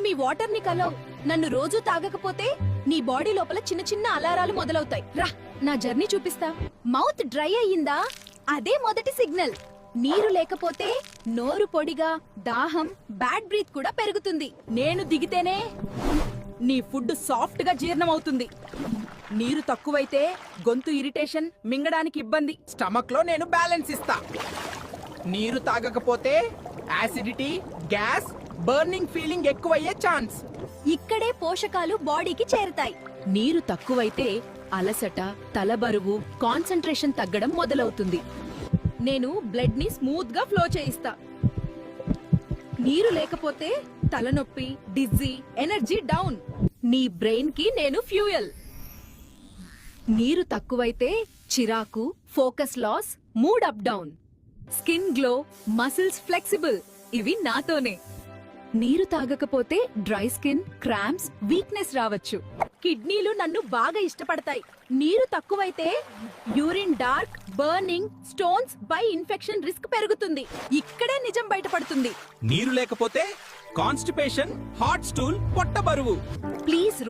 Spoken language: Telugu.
మీ వాటర్ ని కలవ్. నన్ను రోజు తాగకపోతే నీ బాడీ లోపల చిన్న చిన్న అలారాలు మొదలవుతాయి. రా, నా జర్నీ చూపిస్తా. మౌత్ డ్రై అయ్యిందా? అదే మొదటి సిగ్నల్. నీరు లేకపోతే నోరు పొడిగా, దాహం, బ్యాడ్ బ్రీత్ కూడా పెరుగుతుంది. నేను దిగితేనే నీ ఫుడ్ సాఫ్ట్ గా జీర్ణమవుతుంది. నీరు తక్కువైతే గొంతు ఇరిటేషన్, మింగడానికి ఇబ్బంది. స్టమక్ లో నేను బ్యాలెన్స్ ఇస్తా. నీరు తాగకపోతే యాసిడిటీ, గ్యాస్, బర్నింగ్ ఫీలింగ్ ఎక్కువయ్యే ఛాన్స్. ఇక్కడే పోషకాలు బాడీకి చేరుతాయి. నీరు తక్కువైతే అలసట, తలబరువు, కాన్సంట్రేషన్ తగ్గడం మొదలవుతుంది. నేను బ్లడ్ ని స్మూత్ గా ఫ్లో చేయిస్తా. నీరు లేకపోతే తలనొప్పి, డిజ్జీ, ఎనర్జీ డౌన్. నీ బ్రెయిన్ కి నేను ఫ్యూయల్. నీరు తక్కువైతే చిరాకు, focus loss, mood up down. Skin glow, muscles flexible. ఇవి నాతోనే. నీరు తాగకపోతే డ్రై స్కిన్, క్రాంప్స్, వీక్నెస్ రావచ్చు. కిడ్నీలు నన్ను బాగా ఇష్టపడతాయి. నీరు తక్కువైతే urine dark, burning, stones, by infection risk పెరుగుతుంది. ఇక్కడే నిజం బయటపడుతుంది. నీరు లేకపోతే కాన్స్టిపేషన్, హాట్ స్టూల్, పొట్ట బరువు. ప్లీజ్